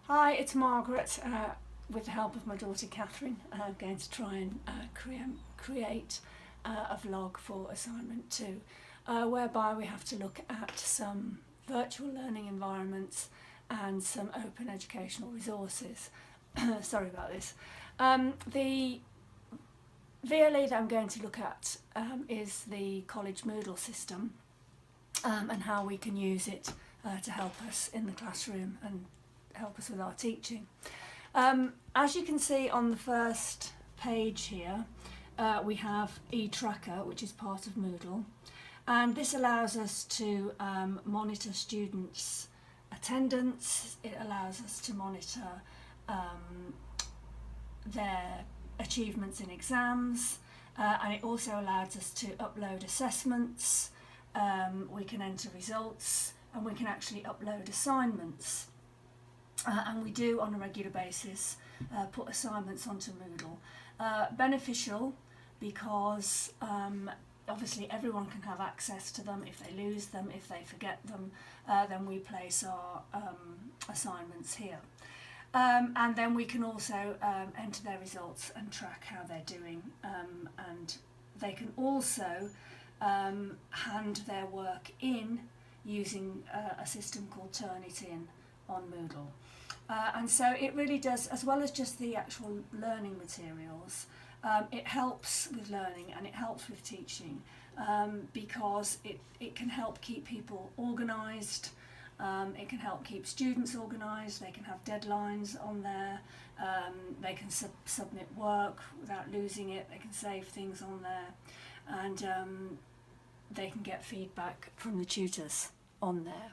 Hi, it's Margaret. With the help of my daughter Catherine, I'm going to try and create a vlog for assignment 2, whereby we have to look at some virtual learning environments and some open educational resources. Sorry about this. The VLE that I'm going to look at is the college Moodle system and how we can use it to help us in the classroom and help us with our teaching. As you can see on the first page here, we have eTracker, which is part of Moodle, and this allows us to monitor students' attendance. It allows us to monitor their achievements in exams, and it also allows us to upload assessments. We can enter results, and we can actually upload assignments. And we do on a regular basis put assignments onto Moodle. Beneficial because obviously everyone can have access to them. If they lose them, if they forget them, then we place our assignments here. And then we can also enter their results and track how they're doing, and they can also hand their work in using a system called Turnitin on Moodle. And so it really does, as well as just the actual learning materials, it helps with learning and it helps with teaching, because it can help keep people organised, it can help keep students organised, they can have deadlines on there, they can submit work without losing it, they can save things on there, and they can get feedback from the tutors on there.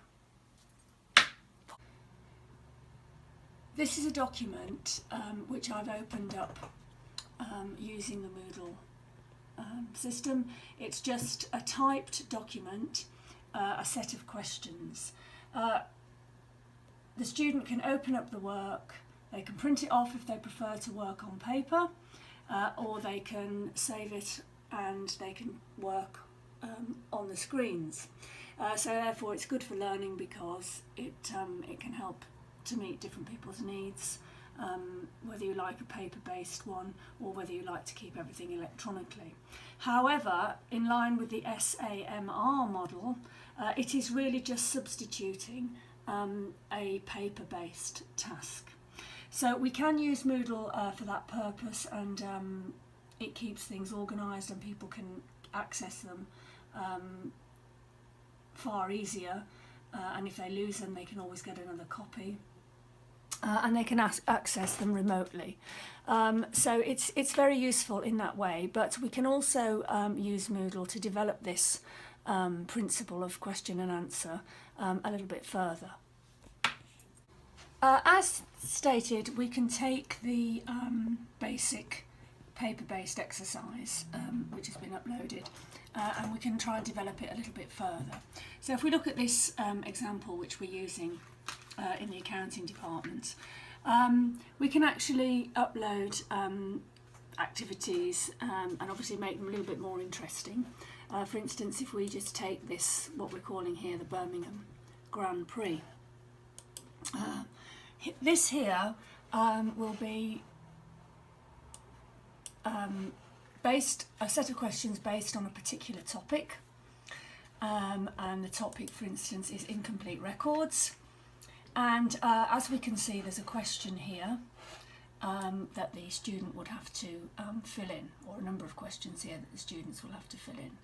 This is a document which I've opened up using the Moodle system. It's just a typed document, a set of questions. The student can open up the work, they can print it off if they prefer to work on paper, or they can save it and they can work on the screens. So therefore it's good for learning because it can help to meet different people's needs, whether you like a paper-based one or whether you like to keep everything electronically. However, in line with the SAMR model, it is really just substituting a paper-based task. So we can use Moodle for that purpose, and it keeps things organised and people can access them far easier, and if they lose them they can always get another copy. And they can access them remotely. So it's very useful in that way, but we can also use Moodle to develop this principle of question and answer a little bit further. As stated, we can take the basic paper-based exercise which has been uploaded, and we can try and develop it a little bit further. So if we look at this example which we're using in the accounting department, we can actually upload activities and obviously make them a little bit more interesting. For instance, if we just take this, what we're calling here the Birmingham Grand Prix, this here will be a set of questions based on a particular topic, and the topic, for instance, is incomplete records. And as we can see, there's a question here that the student would have to fill in, or a number of questions here that the students will have to fill in.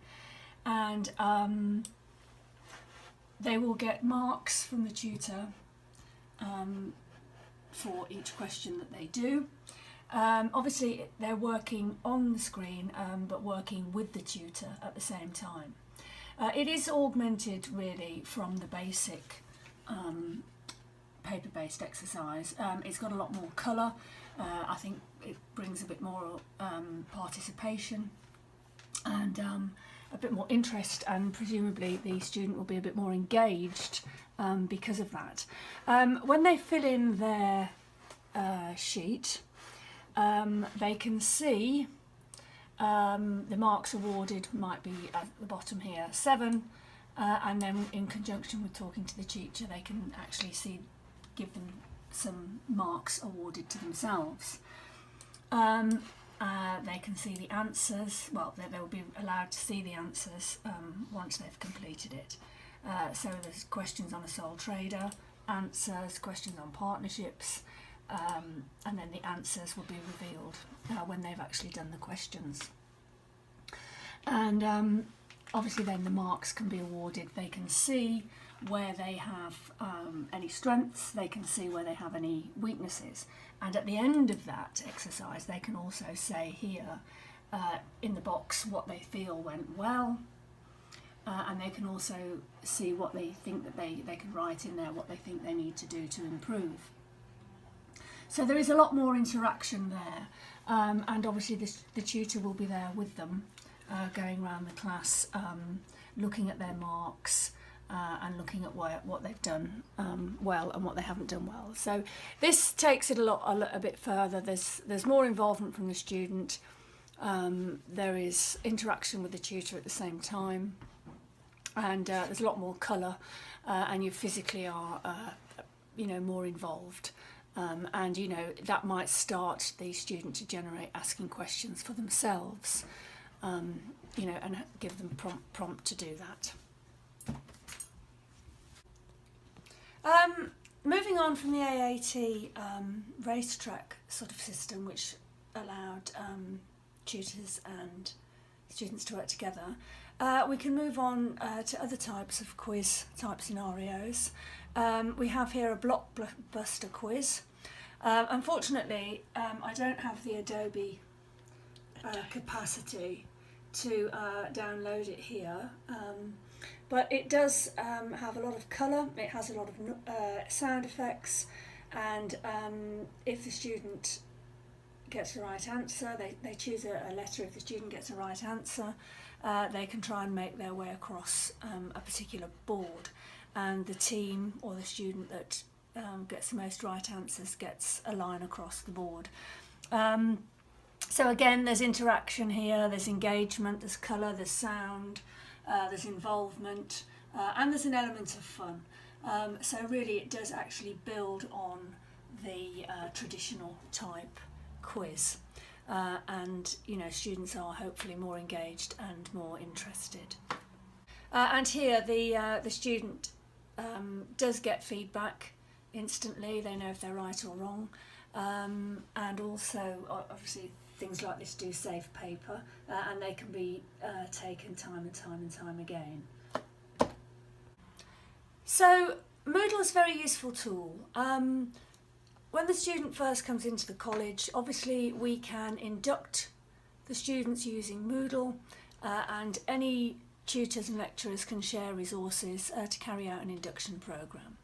And they will get marks from the tutor for each question that they do. Obviously, they're working on the screen, but working with the tutor at the same time. It is augmented really from the basic paper-based exercise. It's got a lot more colour. I think it brings a bit more participation and a bit more interest, and presumably the student will be a bit more engaged because of that. When they fill in their sheet, they can see the marks awarded might be at the bottom here, 7, and then in conjunction with talking to the teacher they can actually give them some marks awarded to themselves. They can see the answers, well, they will be allowed to see the answers once they've completed it. So there's questions on a sole trader, answers, questions on partnerships, and then the answers will be revealed when they've actually done the questions. And obviously then the marks can be awarded. They can see where they have any strengths, they can see where they have any weaknesses, and at the end of that exercise they can also say here in the box what they feel went well, and they can also see what they think that they can write in there, what they think they need to do to improve. So there is a lot more interaction there, and obviously the tutor will be there with them, going around the class, looking at their marks, and looking at what they've done well and what they haven't done well. So this takes it a bit further. There's more involvement from the student. There is interaction with the tutor at the same time, and there's a lot more colour, and you physically are more involved. And that might start the student to generate asking questions for themselves, and give them prompt to do that. Moving on from the AAT racetrack sort of system, which allowed tutors and students to work together, we can move on to other types of quiz type scenarios. We have here a blockbuster quiz. Unfortunately, I don't have the Adobe capacity to download it here. But it does have a lot of colour, it has a lot of sound effects, and if the student gets the right answer, they choose a letter. If the student gets the right answer, they can try and make their way across a particular board, and the team or the student that gets the most right answers gets a line across the board. So again, there's interaction here, there's engagement, there's colour, there's sound, there's involvement, and there's an element of fun. So really it does actually build on the traditional type quiz, and students are hopefully more engaged and more interested. And here the student does get feedback instantly. They know if they're right or wrong, and also obviously things like this do save paper, and they can be taken time and time again. So Moodle is a very useful tool. When the student first comes into the college, obviously we can induct the students using Moodle, and any tutors and lecturers can share resources to carry out an induction programme.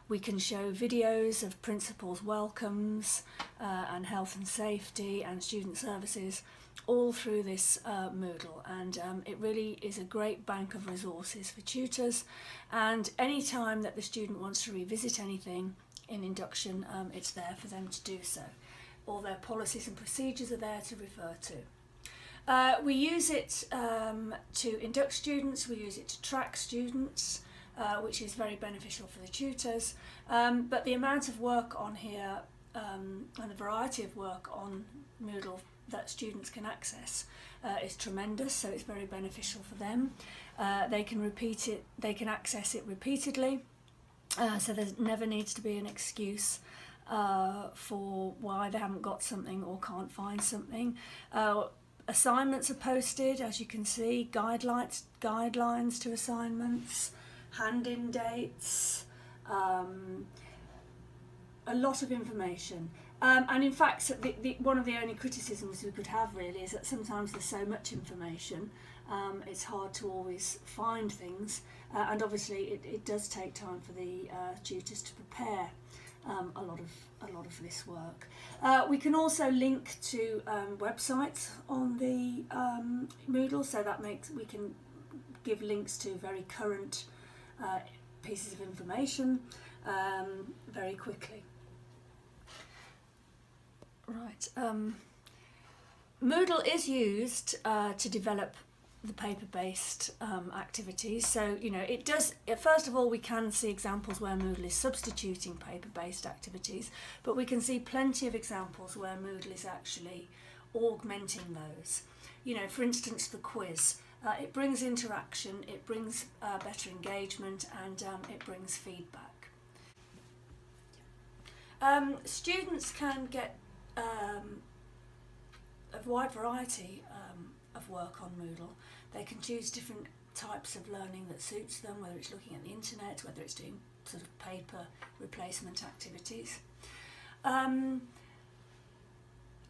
We can show videos of principals' welcomes and health and safety and student services all through this Moodle, and it really is a great bank of resources for tutors, and any time that the student wants to revisit anything in induction, it's there for them to do so. All their policies and procedures are there to refer to. We use it to induct students, we use it to track students, which is very beneficial for the tutors, but the amount of work on here and the variety of work on Moodle that students can access is tremendous, so it's very beneficial for them. They can repeat it, they can access it repeatedly, so there never needs to be an excuse for why they haven't got something or can't find something. Assignments are posted, as you can see, guidelines to assignments, hand-in dates, a lot of information. And in fact, one of the only criticisms we could have really is that sometimes there's so much information, it's hard to always find things, and obviously it does take time for the tutors to prepare a lot of this work. We can also link to websites on the Moodle, so that we can give links to very current pieces of information very quickly. Right. Moodle is used to develop the paper-based activities. So, you know, it does, first of all, we can see examples where Moodle is substituting paper-based activities, but we can see plenty of examples where Moodle is actually augmenting those. You know, for instance, the quiz. It brings interaction, it brings better engagement, and it brings feedback. Students can get a wide variety of work on Moodle. They can choose different types of learning that suits them, whether it's looking at the internet, whether it's doing sort of paper replacement activities. And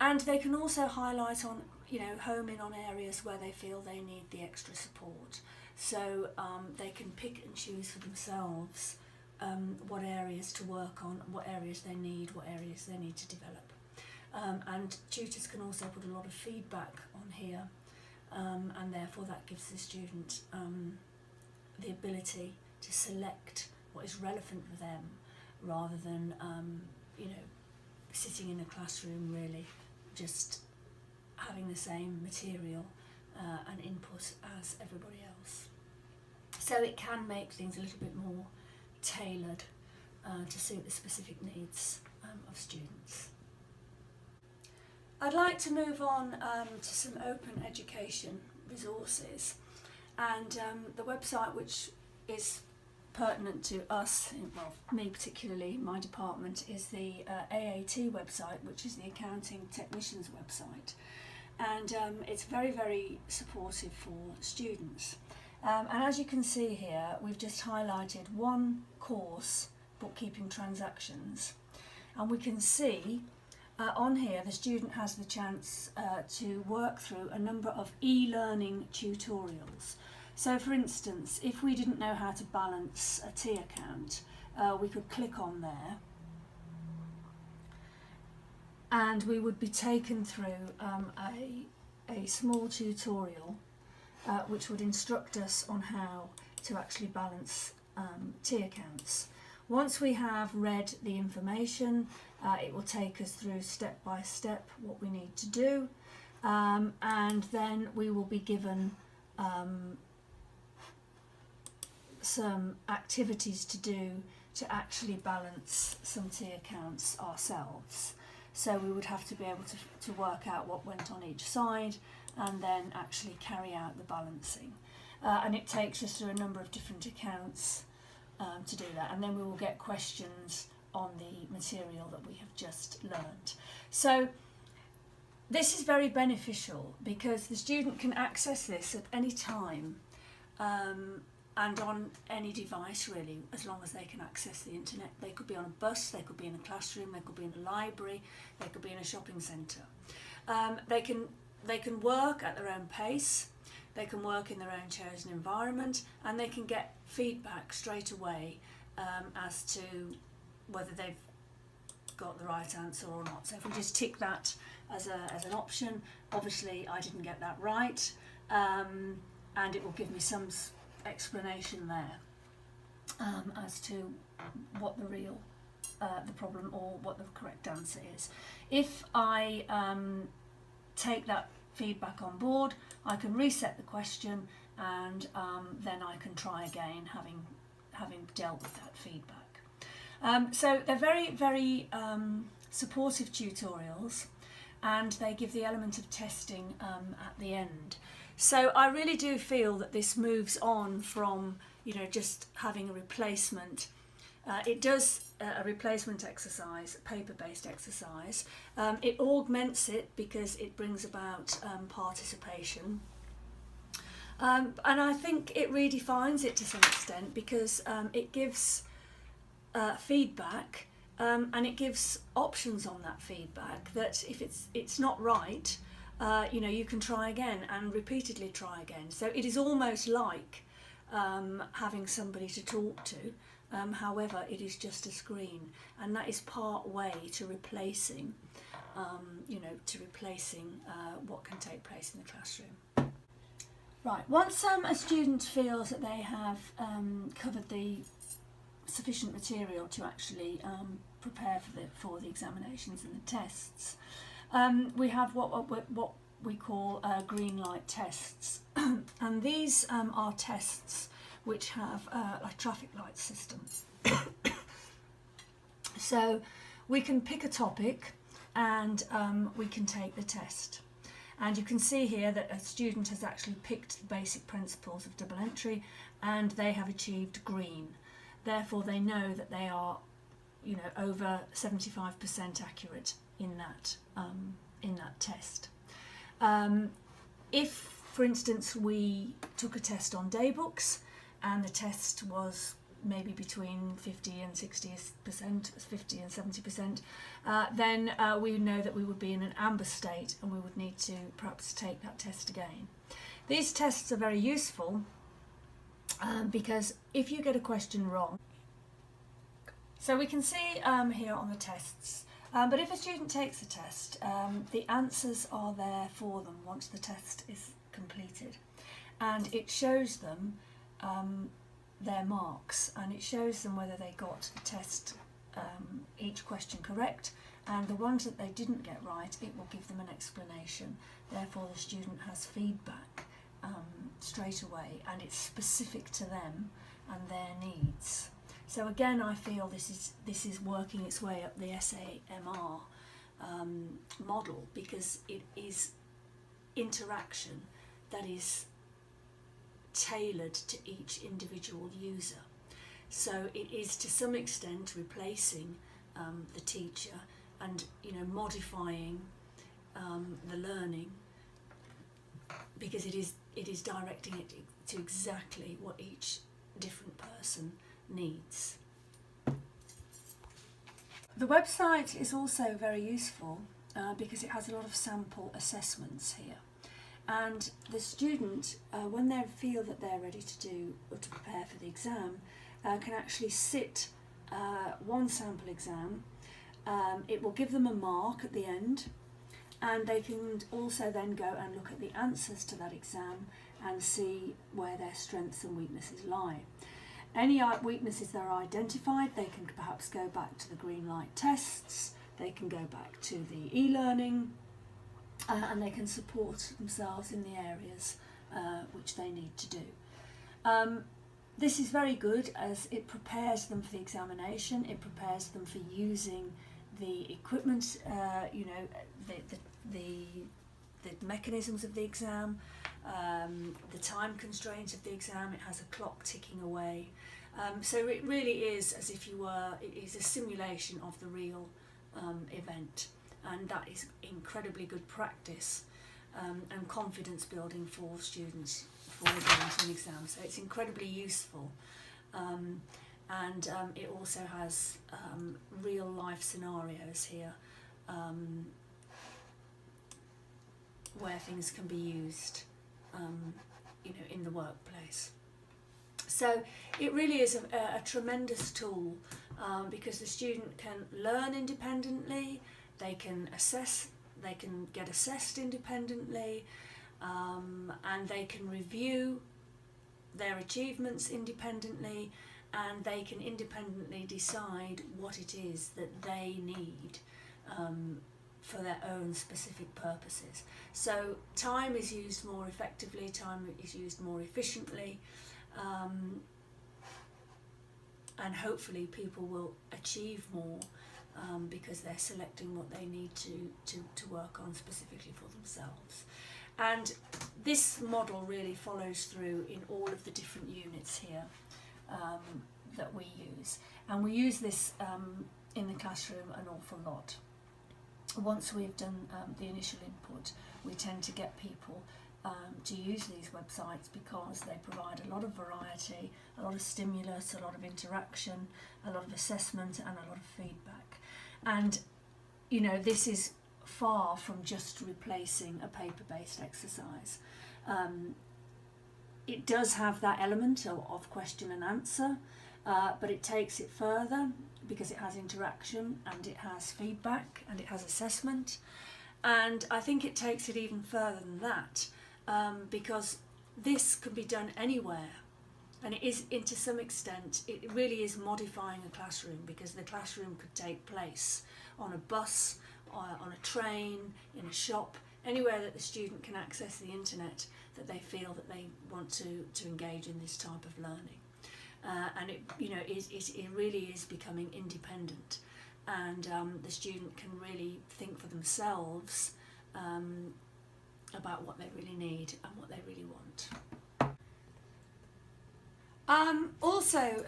they can also highlight on, you know, home in on areas where they feel they need the extra support. So they can pick and choose for themselves what areas to work on, what areas they need, what areas they need to develop. And tutors can also put a lot of feedback on here, and therefore that gives the student the ability to select what is relevant for them, rather than you know, sitting in a classroom really just having the same material and input as everybody else. So it can make things a little bit more tailored to suit the specific needs of students. I'd like to move on to some open education resources, and the website which is pertinent to us, well, me particularly, my department, is the AAT website, which is the Accounting Technicians website, and it's very, very supportive for students. And as you can see here, we've just highlighted one course, Bookkeeping Transactions, and we can see on here the student has the chance to work through a number of e-learning tutorials. So for instance, if we didn't know how to balance a T account, we could click on there and we would be taken through a small tutorial which would instruct us on how to actually balance T accounts. Once we have read the information, it will take us through step by step what we need to do, and then we will be given some activities to do to actually balance some T accounts ourselves. So we would have to be able to work out what went on each side and then actually carry out the balancing. And it takes us through a number of different accounts to do that, and then we will get questions on the material that we have just learnt. So this is very beneficial because the student can access this at any time and on any device really, as long as they can access the internet. They could be on a bus, they could be in a classroom, they could be in a library, they could be in a shopping centre. They can work at their own pace, they can work in their own chosen environment, and they can get feedback straight away as to whether they've got the right answer or not. So if we just tick that as an option, obviously I didn't get that right, and it will give me some explanation there as to what the real the problem or what the correct answer is. If I take that feedback on board, I can reset the question, and then I can try again, having dealt with that feedback. So they're very, very supportive tutorials, and they give the element of testing at the end. So I really do feel that this moves on from, you know, just having a replacement. It does a replacement exercise, a paper-based exercise. It augments it because it brings about participation. And I think it redefines it to some extent because it gives feedback and it gives options on that feedback, that if it's not right, you know, you can try again and repeatedly try again. So it is almost like having somebody to talk to. However, it is just a screen, and that is part way to replacing, what can take place in the classroom. Right, once a student feels that they have covered the sufficient material to actually prepare for the examinations and the tests, we have what we call green light tests. And these are tests which have a traffic light system. So we can pick a topic and we can take the test. And you can see here that a student has actually picked the basic principles of double entry and they have achieved green. Therefore they know that they are, you know, over 75% accurate in that test. If, for instance, we took a test on day books and the test was maybe between 50 and 60%, 50 and 70%, then we would know that we would be in an amber state and we would need to perhaps take that test again. These tests are very useful because if you get a question wrong, so we can see here on the tests, but if a student takes a test, the answers are there for them once the test is completed, and it shows them their marks, and it shows them whether they got the test, each question correct, and the ones that they didn't get right, it will give them an explanation. Therefore the student has feedback straight away, and it's specific to them and their needs. So again, I feel this is working its way up the SAMR model, because it is interaction that is tailored to each individual user. So it is to some extent replacing the teacher and, you know, modifying the learning, because it is directing it to exactly what each different person needs. The website is also very useful because it has a lot of sample assessments here. And the student, when they feel that they're ready to do or to prepare for the exam, can actually sit one sample exam. It will give them a mark at the end, and they can also then go and look at the answers to that exam and see where their strengths and weaknesses lie. Any weaknesses that are identified, they can perhaps go back to the green light tests, they can go back to the e-learning, and they can support themselves in the areas which they need to do. This is very good as it prepares them for the examination, it prepares them for using the equipment, you know, the mechanisms of the exam, the time constraints of the exam. It has a clock ticking away. So it really is as if it is a simulation of the real event. And that is incredibly good practice and confidence building for students before they go into an exam. So it's incredibly useful, and it also has real life scenarios here where things can be used, you know, in the workplace. So it really is a tremendous tool because the student can learn independently. They can assess, they can get assessed independently, and they can review their achievements independently, and they can independently decide what it is that they need for their own specific purposes. So time is used more effectively, time is used more efficiently, and hopefully people will achieve more because they're selecting what they need to work on specifically for themselves. And this model really follows through in all of the different units here that we use. And we use this in the classroom an awful lot. Once we've done the initial input, we tend to get people to use these websites because they provide a lot of variety, a lot of stimulus, a lot of interaction, a lot of assessment and a lot of feedback. And you know, this is far from just replacing a paper-based exercise. It does have that element of question and answer, but it takes it further because it has interaction and it has feedback and it has assessment. And I think it takes it even further than that, because this can be done anywhere. And it is, to some extent, it really is modifying a classroom, because the classroom could take place on a bus, on a train, in a shop, anywhere that the student can access the internet that they feel that they want to engage in this type of learning. And it, you know, it really is becoming independent, and the student can really think for themselves about what they really need and what they really want. Also,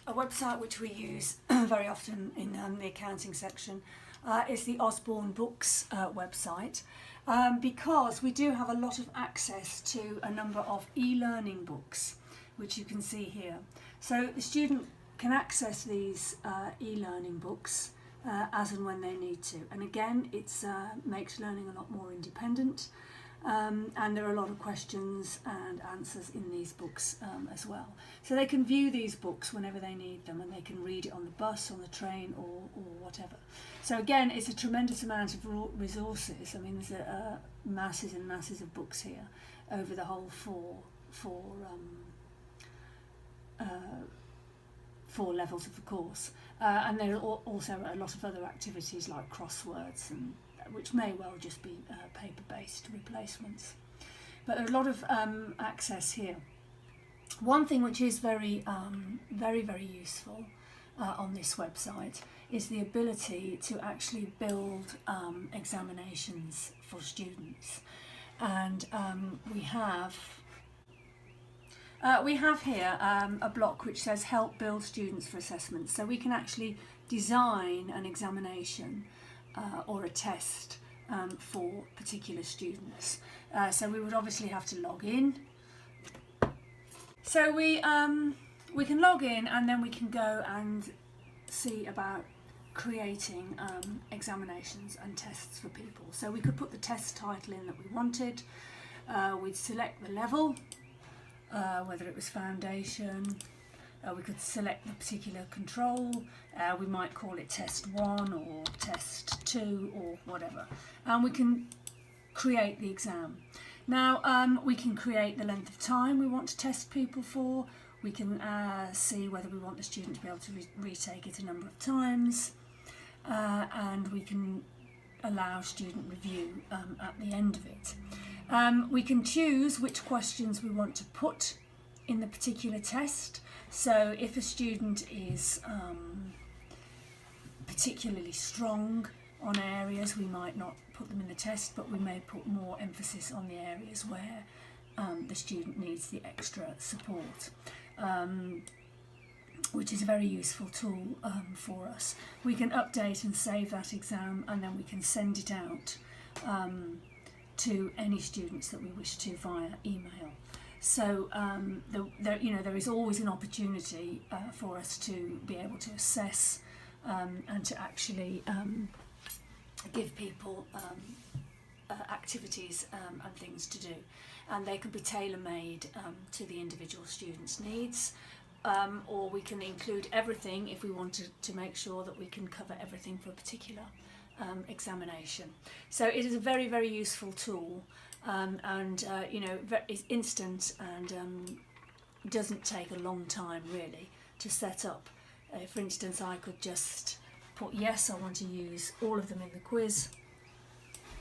a website which we use very often in the accounting section is the Osborne Books website, because we do have a lot of access to a number of e-learning books, which you can see here. So the student can access these e-learning books as and when they need to. And again, it makes learning a lot more independent. And there are a lot of questions and answers in these books as well. So they can view these books whenever they need them, and they can read it on the bus, on the train, or whatever. So again, it's a tremendous amount of resources. I mean, there's masses and masses of books here over the whole four levels of the course. And there are also a lot of other activities like crosswords, and which may well just be paper-based replacements. But there are a lot of access here. One thing which is very useful on this website is the ability to actually build examinations for students. And we have here a block which says help build students for assessment. So we can actually design an examination or a test for particular students. So we would obviously have to log in. So we can log in, and then we can go and see about creating examinations and tests for people. So we could put the test title in that we wanted. We'd select the level, whether it was foundation. We could select the particular control. We might call it test 1 or test 2 or whatever. And we can create the exam. Now we can create the length of time we want to test people for. We can see whether we want the student to be able to retake it a number of times. And we can allow student review at the end of it. We can choose which questions we want to put in the particular test. So if a student is particularly strong on areas, we might not put them in the test, but we may put more emphasis on the areas where the student needs the extra support, which is a very useful tool for us. We can update and save that exam, and then we can send it out to any students that we wish to via email. So there is always an opportunity for us to be able to assess and to actually give people activities and things to do, and they could be tailor-made to the individual student's needs, or we can include everything if we wanted to make sure that we can cover everything for a particular examination. So it is a very, very useful tool, and it's instant and doesn't take a long time really to set up. For instance, I could just put yes, I want to use all of them in the quiz,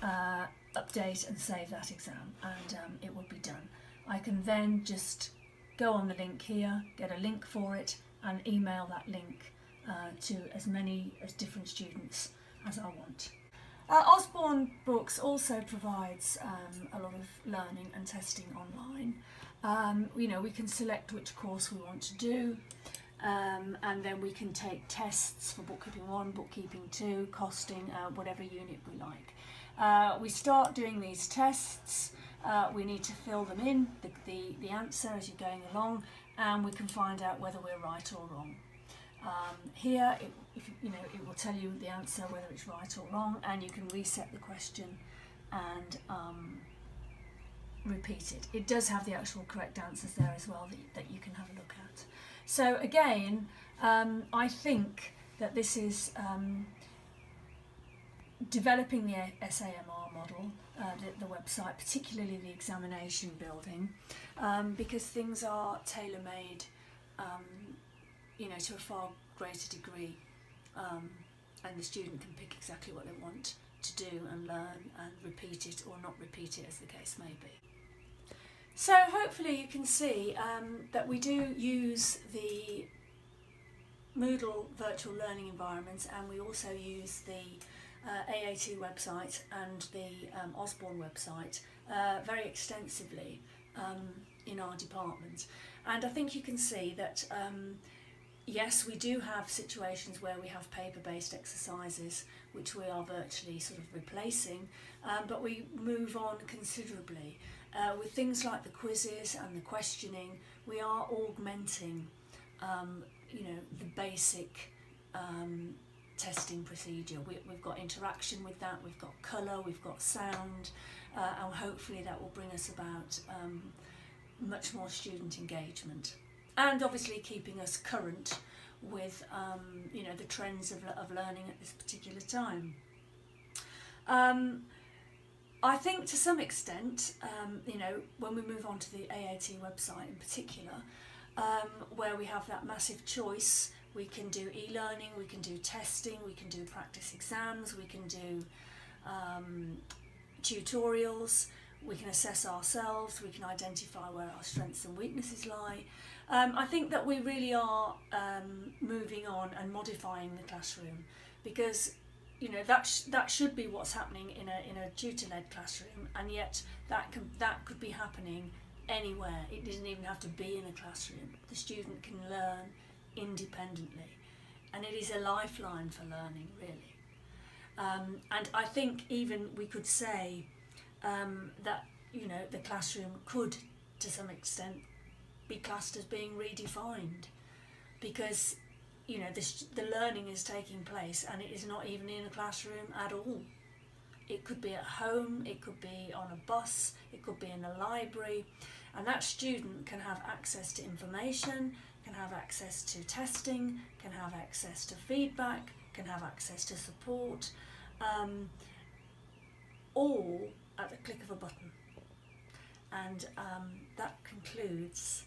update and save that exam, and it would be done. I can then just go on the link here, get a link for it, and email that link to as many as different students as I want. Osborne Books also provides a lot of learning and testing online. We can select which course we want to do, and then we can take tests for bookkeeping 1, bookkeeping 2, costing, whatever unit we like. We start doing these tests. We need to fill them in, the answer as you're going along, and we can find out whether we're right or wrong. Here, it will tell you the answer, whether it's right or wrong, and you can reset the question and repeat it. It does have the actual correct answers there as well that you can have a look at. So again, I think that this is developing the SAMR model, the website, particularly the examination building, because things are tailor-made to a far greater degree, and the student can pick exactly what they want to do and learn and repeat it or not repeat it, as the case may be. So hopefully you can see that we do use the Moodle virtual learning environments, and we also use the AAT website and the Osborne website very extensively in our department. And I think you can see that yes, we do have situations where we have paper-based exercises which we are virtually sort of replacing, but we move on considerably. With things like the quizzes and the questioning, we are augmenting the basic testing procedure. We've got interaction with that, we've got colour, we've got sound, and hopefully that will bring us about much more student engagement. And obviously keeping us current with the trends of learning at this particular time. I think to some extent, when we move on to the AAT website in particular, where we have that massive choice, we can do e-learning, we can do testing, we can do practice exams, we can do tutorials, we can assess ourselves, we can identify where our strengths and weaknesses lie. I think that we really are moving on and modifying the classroom, because that should be what's happening in a tutor-led classroom, and yet that could be happening anywhere. It doesn't even have to be in a classroom. The student can learn independently, and it is a lifeline for learning, really. And I think even we could say that the classroom could, to some extent, be classed as being redefined, because the learning is taking place and it is not even in a classroom at all. It could be at home, it could be on a bus, it could be in a library, and that student can have access to information, can have access to testing, can have access to feedback, can have access to support, all at the click of a button. And that concludes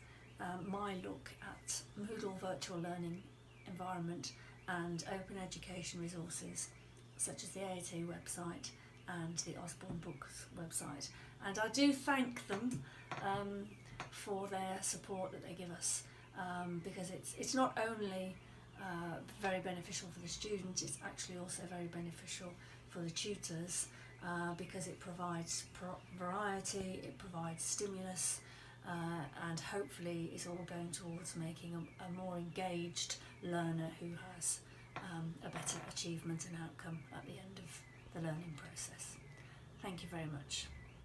my look at Moodle virtual learning environment and open education resources such as the AAT website and the Osborne Books website. And I do thank them for their support that they give us, because it's not only very beneficial for the students, it's actually also very beneficial for the tutors, because it provides variety, it provides stimulus, and hopefully is all going towards making a more engaged learner who has a better achievement and outcome at the end of the learning process. Thank you very much.